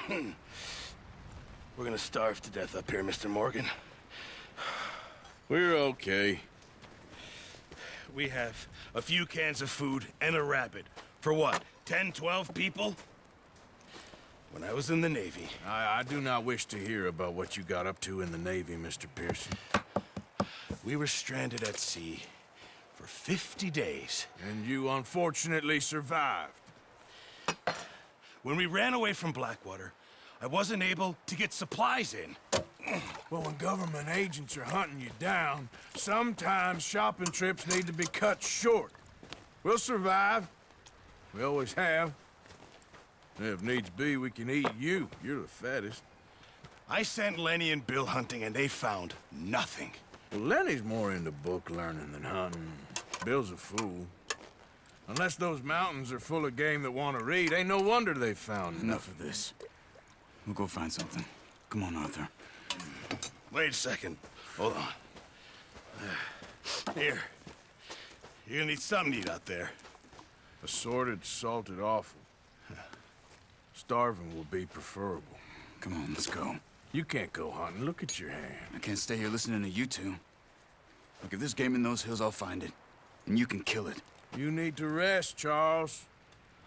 We're gonna starve to death up here, Mr. Morgan. We're okay. We have a few cans of food and a rabbit. For what, 10, 12 people? When I was in the Navy... I do not wish to hear about what you got up to in the Navy, Mr. Pearson. We were stranded at sea for 50 days. And you unfortunately survived. When we ran away from Blackwater, I wasn't able to get supplies in. Well, when government agents are hunting you down, sometimes shopping trips need to be cut short. We'll survive. We always have. If needs be, we can eat you. You're the fattest. I sent Lenny and Bill hunting, and they found nothing. Well, Lenny's more into book learning than hunting. Bill's a fool. Unless those mountains are full of game that want to read, ain't no wonder they found Enough of this. We'll go find something. Come on, Arthur. Wait a second. Hold on. Here. You're gonna need something to eat out there. Assorted, salted offal. Starving will be preferable. Come on, let's go. You can't go hunting. Look at your hand. I can't stay here listening to you two. Look, if there's game in those hills, I'll find it. And you can kill it. You need to rest, Charles.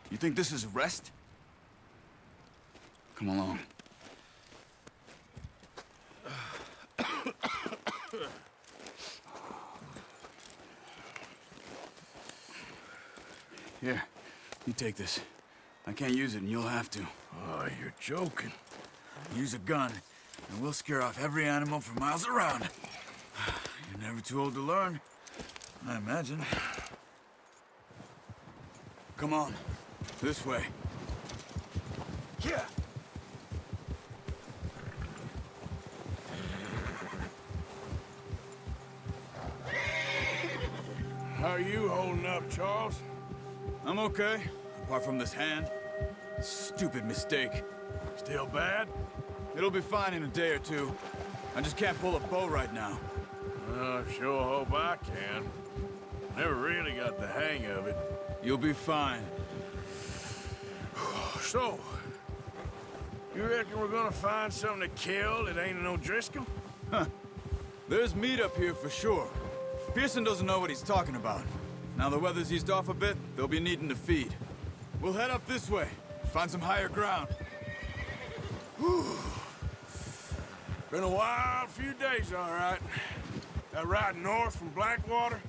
You think this is rest? Come along. Here, you take this. I can't use it, and you'll have to. Oh, you're joking. Use a gun, and we'll scare off every animal for miles around. You're never too old to learn, I imagine. Come on, this way. Yeah. How are you holding up, Charles? I'm okay, apart from this hand. Stupid mistake. Still bad? It'll be fine in a day or two. I just can't pull a bow right now. I sure hope I can. Never really got the hang of it. You'll be fine. So, you reckon we're gonna find something to kill that ain't no Driscoll? Huh. There's meat up here for sure. Pearson doesn't know what he's talking about. Now the weather's eased off a bit, they'll be needing to feed. We'll head up this way, find some higher ground. Whew. Been a wild few days, all right. That ride north from Blackwater,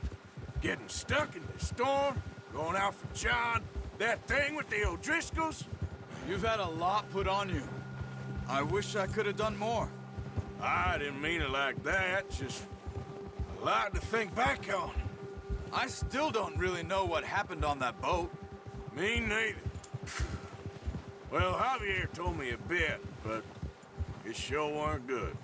getting stuck in the storm, going out for John, that thing with the O'Driscolls. You've had a lot put on you. I wish I could have done more. I didn't mean it like that, just a lot to think back on. I still don't really know what happened on that boat. Me neither. Well, Javier told me a bit, but it sure weren't good.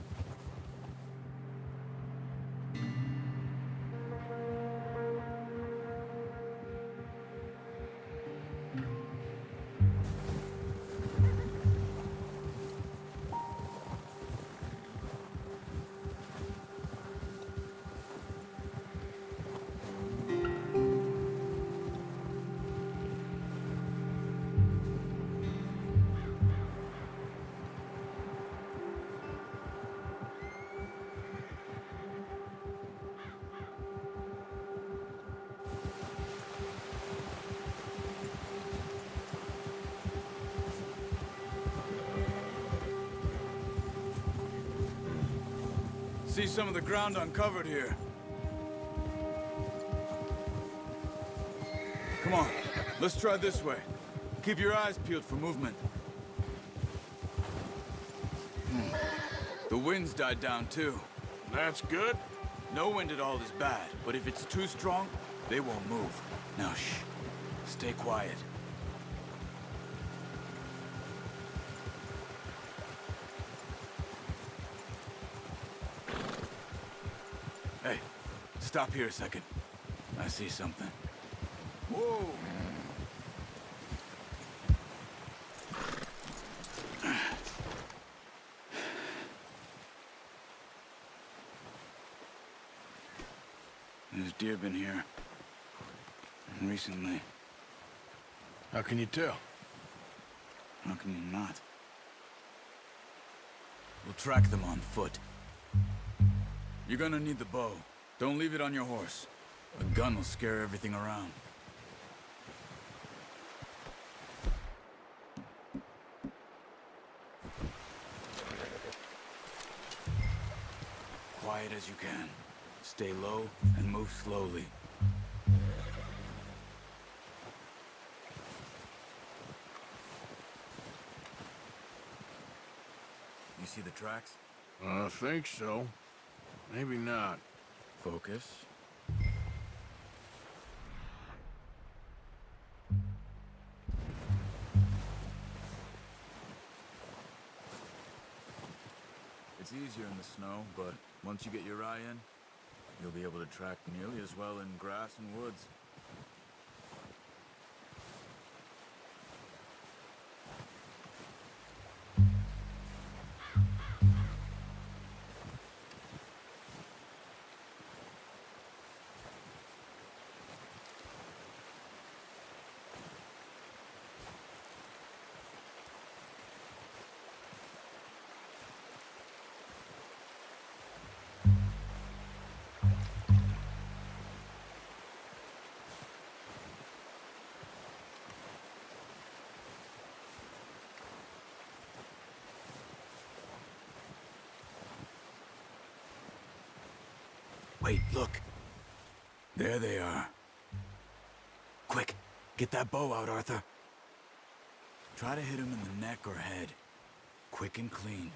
See some of the ground uncovered here. Come on, let's try this way. Keep your eyes peeled for movement. The wind's died down too. That's good. No wind at all is bad, but if it's too strong, they won't move. Now shh, stay quiet. Hey, stop here a second. I see something. Whoa! There's deer been here. Recently. How can you tell? How can you not? We'll track them on foot. You're gonna need the bow. Don't leave it on your horse. A gun will scare everything around. Quiet as you can. Stay low and move slowly. You see the tracks? I think so. Maybe not. Focus. It's easier in the snow, but once you get your eye in, you'll be able to track nearly as well in grass and woods. Wait, look. There they are. Quick, get that bow out, Arthur. Try to hit him in the neck or head. Quick and clean.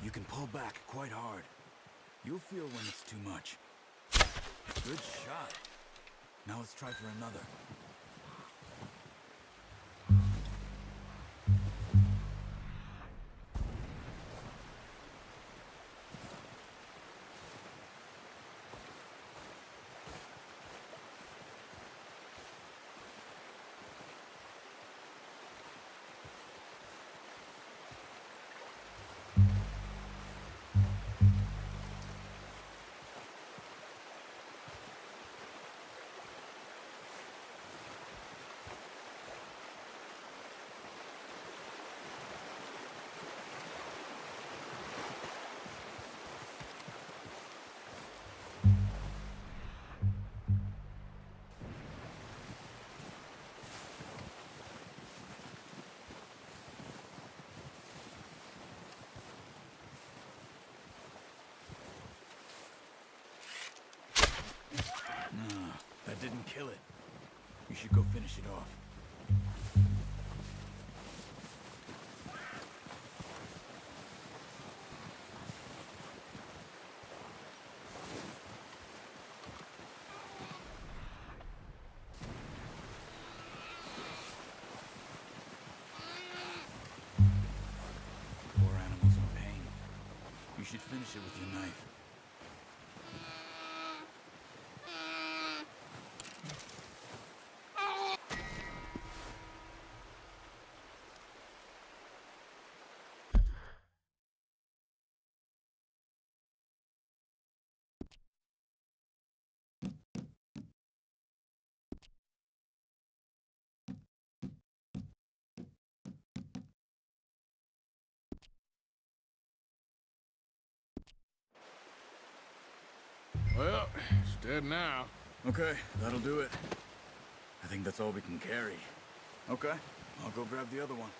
You can pull back quite hard. You'll feel when it's too much. Good shot. Now let's try for another. That didn't kill it. You should go finish it off. Poor animal's in pain. You should finish it with your knife. Well, it's dead now. Okay, that'll do it. I think that's all we can carry. Okay, I'll go grab the other one.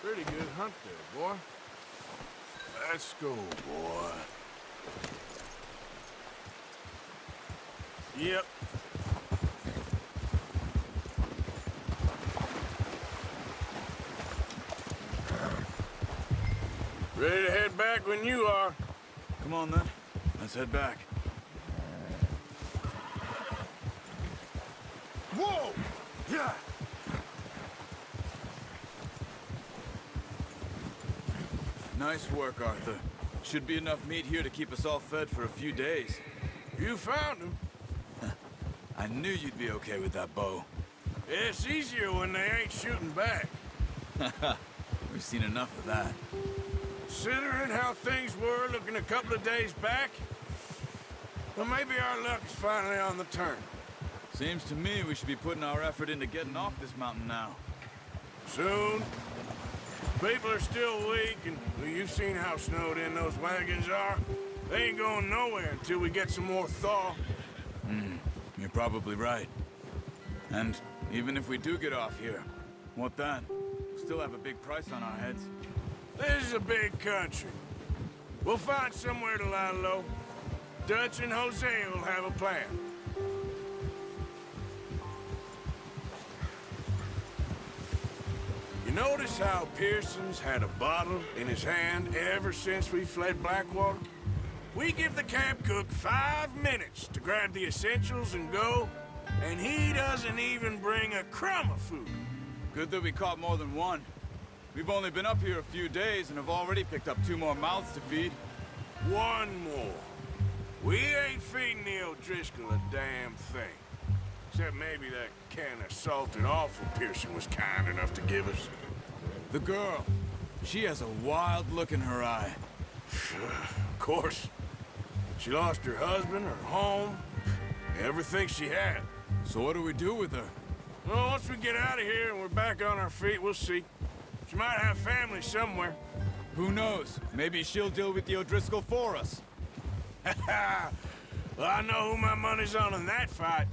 Pretty good hunt there, boy. Let's go, boy. Yep. Ready to head back when you are. Come on, then. Let's head back. Whoa! Yeah! Nice work, Arthur. Should be enough meat here to keep us all fed for a few days. You found him. I knew you'd be okay with that bow. It's easier when they ain't shooting back. We've seen enough of that. Considering how things were looking a couple of days back, well, maybe our luck is finally on the turn. Seems to me we should be putting our effort into getting off this mountain now. Soon. People are still weak, and well, you've seen how snowed in those wagons are. They ain't going nowhere until we get some more thaw. You're probably right. And even if we do get off here, what then? We'll still have a big price on our heads. This is a big country. We'll find somewhere to lie low. Dutch and Hosea will have a plan. You notice how Pearson's had a bottle in his hand ever since we fled Blackwater? We give the camp cook 5 minutes to grab the essentials and go, and he doesn't even bring a crumb of food. Good that we caught more than one. We've only been up here a few days and have already picked up 2 more mouths to feed. One more. We ain't feeding the O'Driscoll a damn thing. Except maybe that can of salted offal Pearson was kind enough to give us. The girl. She has a wild look in her eye. Of course. She lost her husband, her home, everything she had. So what do we do with her? Well, once we get out of here and we're back on our feet, we'll see. She might have family somewhere. Who knows? Maybe she'll deal with the O'Driscoll for us. Well, I know who my money's on in that fight.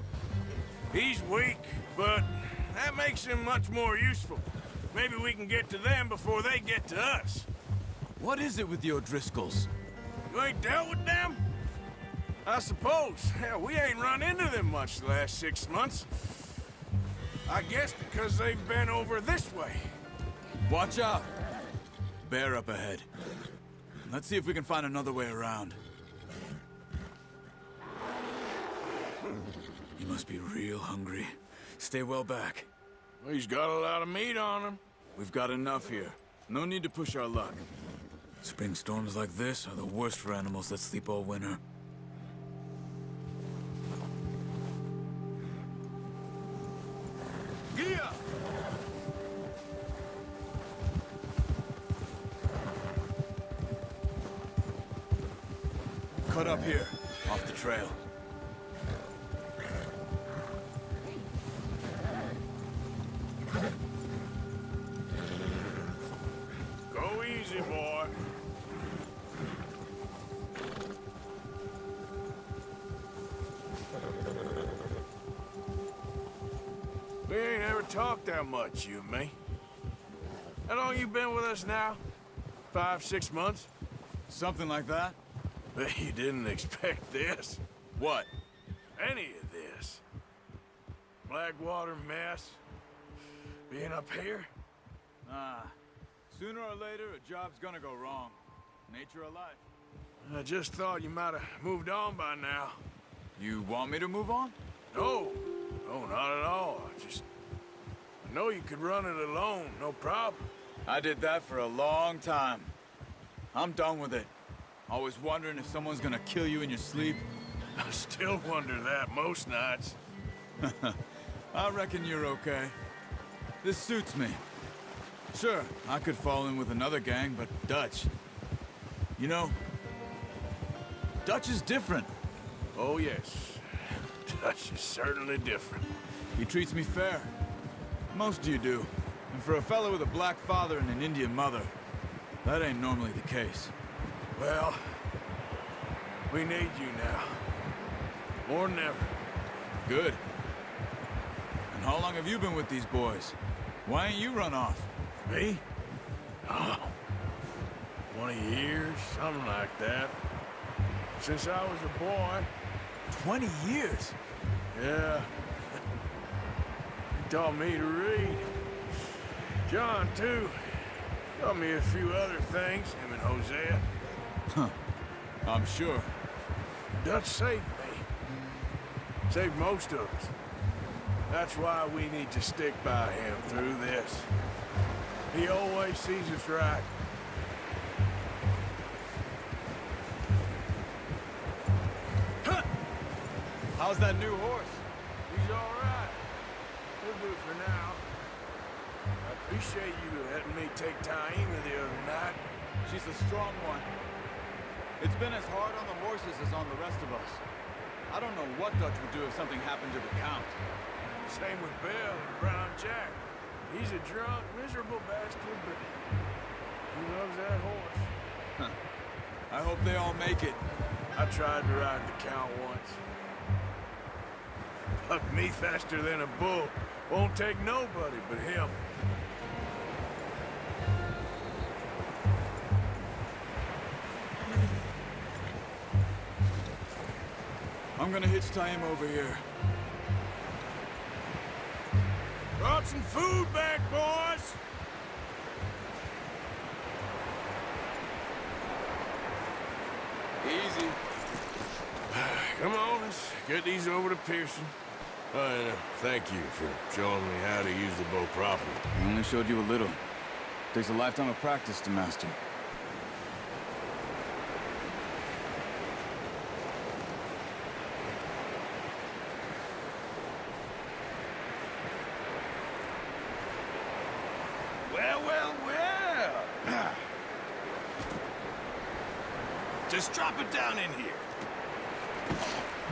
He's weak, but that makes him much more useful. Maybe we can get to them before they get to us. What is it with the O'Driscolls? You ain't dealt with them? I suppose. Hell, we ain't run into them much the last 6 months. I guess because they've been over this way. Watch out! Bear up ahead. Let's see if we can find another way around. He must be real hungry. Stay well back. Well, he's got a lot of meat on him. We've got enough here. No need to push our luck. Spring storms like this are the worst for animals that sleep all winter. Gia! Cut up here, off the trail. Go easy, boy. We ain't ever talked that much, you and me. How long you been with us now? 5, 6 months? Something like that? Bet you didn't expect this. What? Any of this. Blackwater mess. Being up here. Sooner or later, a job's gonna go wrong. Nature of life. I just thought you might have moved on by now. You want me to move on? No. No, not at all. I know you could run it alone, no problem. I did that for a long time. I'm done with it. Always wondering if someone's gonna kill you in your sleep. I still wonder that most nights. I reckon you're okay. This suits me. Sure, I could fall in with another gang, but Dutch... You know, Dutch is different. Oh, yes. Dutch is certainly different. He treats me fair. Most of you do. And for a fellow with a black father and an Indian mother, that ain't normally the case. Well, we need you now. More than ever. Good. And how long have you been with these boys? Why ain't you run off? Me? Oh, 20 years, something like that. Since I was a boy. 20 years? Yeah. He taught me to read. John, too. Taught me a few other things, him and Hosea. Huh. I'm sure. Dutch saved me. Saved most of us. That's why we need to stick by him through this. He always sees us right. How's that new horse? He's all right. He'll do for now. I appreciate you letting me take Taima the other night. She's a strong one. It's been as hard on the horses as on the rest of us. I don't know what Dutch would do if something happened to the Count. Same with Bill and Brown Jack. He's a drunk, miserable bastard, but he loves that horse. I hope they all make it. I tried to ride the Count once. Bucked me faster than a bull. Won't take nobody but him. I'm gonna hitch Taima over here. Brought some food back, boys! Easy. Come on, let's get these over to Pearson. And thank you for showing me how to use the bow properly. I only showed you a little. Takes a lifetime of practice to master. Well. Just drop it down in here.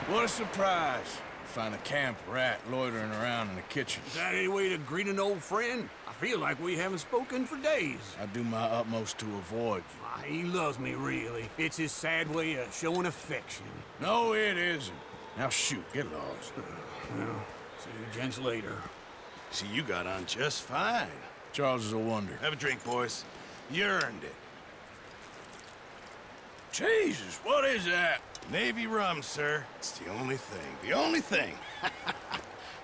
What a surprise. Find a camp rat loitering around in the kitchen. Is that any way to greet an old friend? I feel like we haven't spoken for days. I do my utmost to avoid you. Why, he loves me, really. It's his sad way of showing affection. No, it isn't. Now shoot, get lost. Well, see you gents later. See, you got on just fine. Charles is a wonder. Have a drink, boys. You earned it. Jesus, what is that? Navy rum, sir. It's the only thing. The only thing.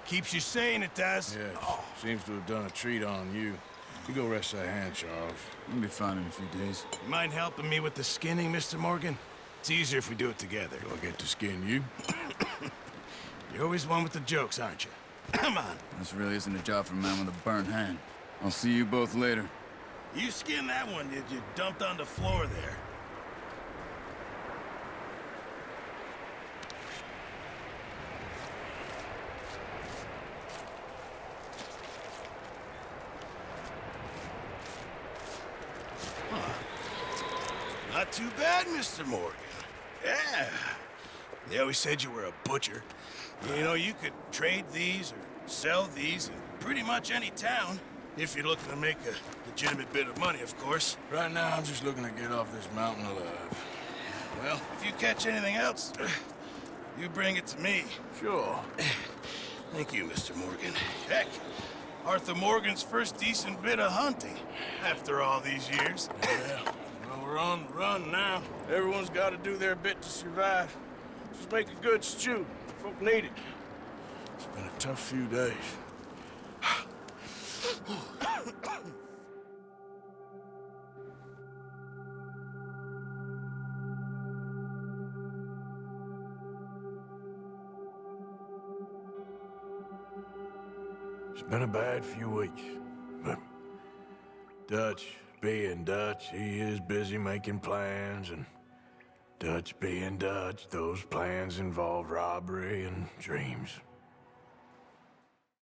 Keeps you sane, it does. Yes, seems to have done a treat on you. You go rest that hand, Charles. We'll be fine in a few days. You mind helping me with the skinning, Mr. Morgan? It's easier if we do it together. Do I get to skin you? You're always one with the jokes, aren't you? Come on. This really isn't a job for a man with a burnt hand. I'll see you both later. You skinned that one, did you? Dumped on the floor there. Not too bad, Mr. Morgan. Yeah. They always said you were a butcher. You know, you could trade these or sell these in pretty much any town, if you're looking to make a legitimate bit of money, of course. Right now, I'm just looking to get off this mountain alive. Well, if you catch anything else, you bring it to me. Sure. Thank you, Mr. Morgan. Heck, Arthur Morgan's first decent bit of hunting after all these years. Yeah. Well, we're on the run now. Everyone's got to do their bit to survive. Just make a good stew. Folk need it. It's been a tough few days. It's been a bad few weeks, but Dutch being Dutch, he is busy making plans, and Dutch being Dutch, those plans involve robbery and dreams.